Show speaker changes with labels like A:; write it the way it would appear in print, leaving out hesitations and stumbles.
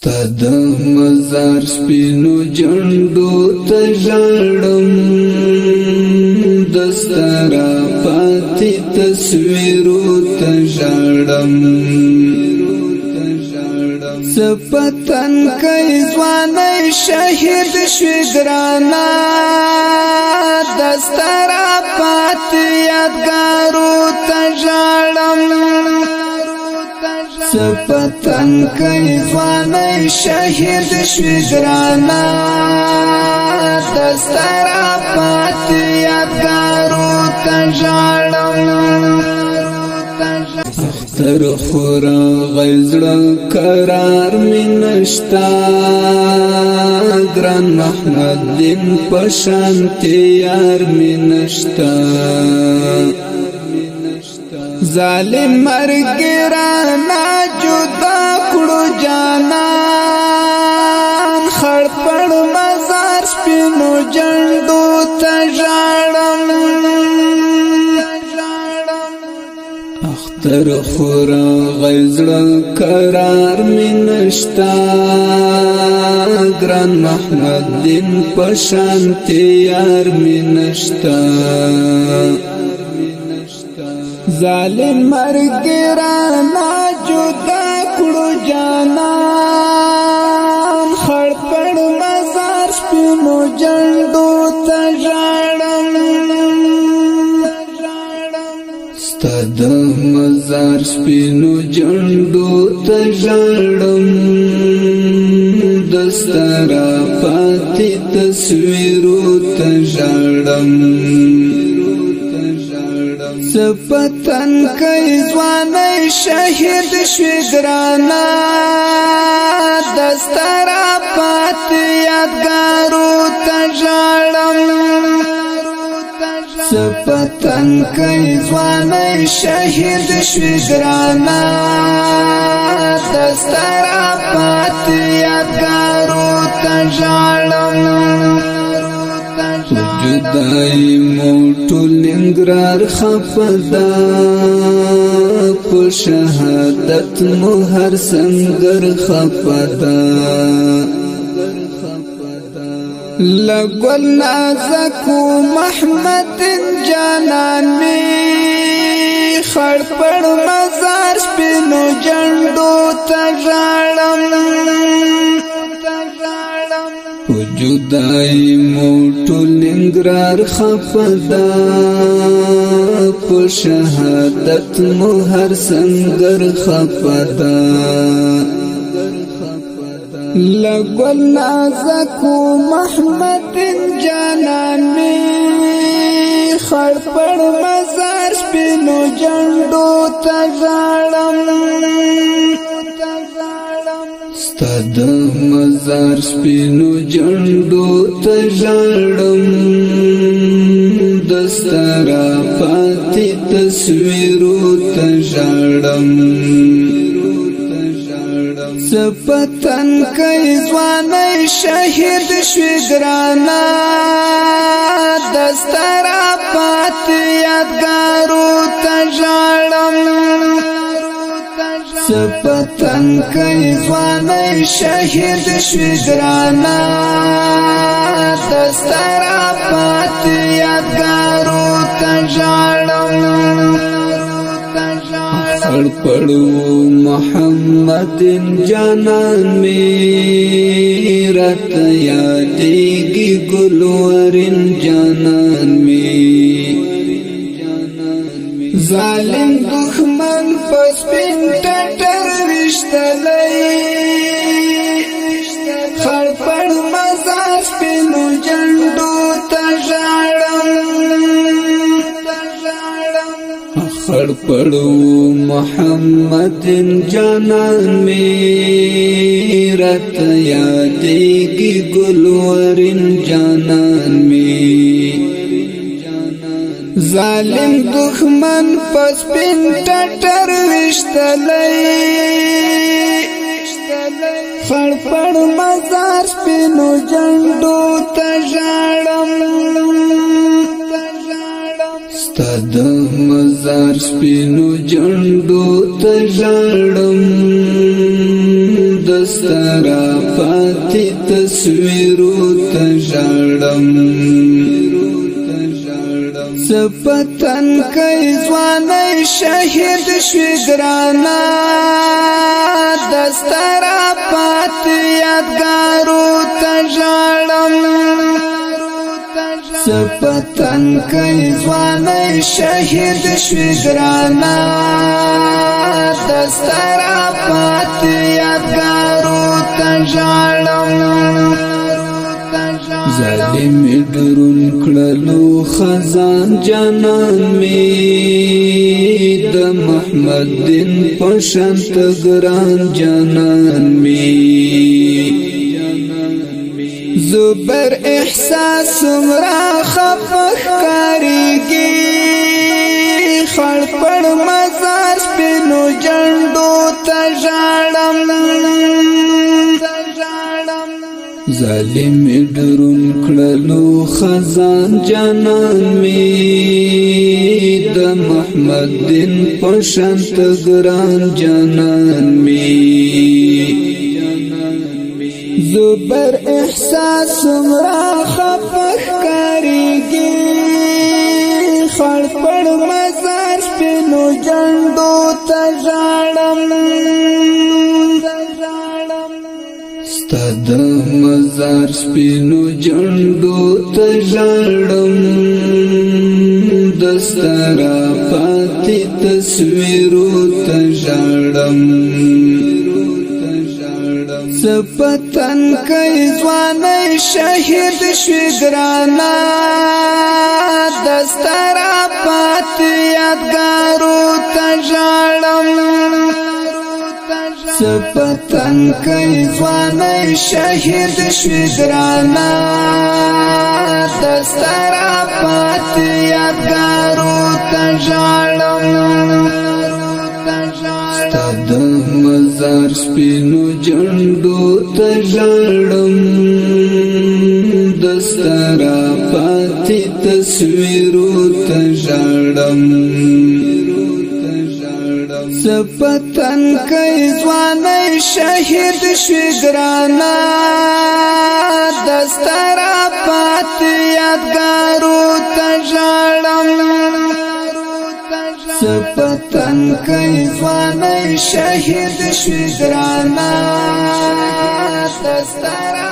A: ستاد مزار سپینو جندو تجاړم دسترا پاتی تصویرو تجاړم سپتن کای ځواني شهید شګرانا دسترا پاتی یادګارو تجاړم سپتن کای ځواني شهید شګرانا دسترا پاتی یادګارو تجاړم اختر خورا غیزړه قرار می نشتا ګران محمد دین پشانتی یار می نشتا ظالم مرګرانا جدا کړو جانان خړ پړ مزار سپینو جندو تجاړم اختر خورا غیزړه قرار می نشتا ګران محمد دین پشانتی یار می نشتا ظالم مرګرانا جدا کړو جانان خړ پړ مزار سپینو جندو تجاړم ستاد مزار سپینو جندو تجاړم دسترا پاتی تصویرو تجاړم سپتن کای ځواني شهید شګرانا دسترا پاتی یادګارو تجاړم سپتن کای ځواني شهید شګرانا دسترا پاتی یادګارو تجاړم جدائی موٹو لنگرار خفدا پو شہادت مو ہر سنگر خفدا لگل نازکو محمد جانان میں خڑ پڑ مزار سپینو جندو تجاړم جدائی موٹو لنگرار خفدا پو شہادت مو ہر سنگر خفدا لگل نازکو محمد جانان میں خڑ پڑ مزار سپینو جندو تجاړم ستاد مزار سپینو جندو تجاړم دسترا پاتی تصویرو تجاړم سپتن کای ځواني شهید شګرانا دسترا پاتی یادګارو تجاړم سپتن کای ځواني شهید شګرانا دسترا پاتی یادګارو تجاړم خړ پړو محمد جانان میرا یادېږي ګلورین جانان می ظالم دښمن پس پین ټټر وشتلای خړ پړ مزار سپینو جندو تجاړم خړ پړو محمد جانان میرا یادېږي ګلورین جانان می ظالم دښمن پس پین ټټر وشتلای خړ پړ مزار سپینو جندو تجاړم ستاد مزار سپینو جندو تجاړم دسترا پاتی تصویرو تجاڑم سپتن کئی زوانی شہید شویگرانا دسترا پاتی یادگارو تجاڑم سپتن کئی زوانی شہید شویگرانا دسترا پاتی یادگارو تجاڑم ظالم درون کړلو خزان جانان می د محمد دین پشانت ګران جانان می زبر احساس مرا خفخ کاریږي خړ پړ مزار سپینو جندو تجاړم ظالم درون کړلو خزان جانان می د محمد دین پشانت ګران جانان می زبر احساس مرا خفخ کاریږي خړ پړ مزار سپینو جندو تجاړم ستاد مزار سپینو جندو تجاړم دسترا پاتی تصویرو تجاړم سپتن کئی زوانی شہید شویگرانا دسترا پاتی یادگارو تجاڑم سپتن کئی زوانی شہید شویگرانا دسترا پاتی یادگارو تجاڑم ستاد مزار سپینو جندو تجاړم دسترا پاتی تصویرو تجاړم سپتن کئی زوانی شہید شویگرانا دسترا پاتی یادگارو تجاړم سپتن کئی زوانی شہید شویگرانا دسترا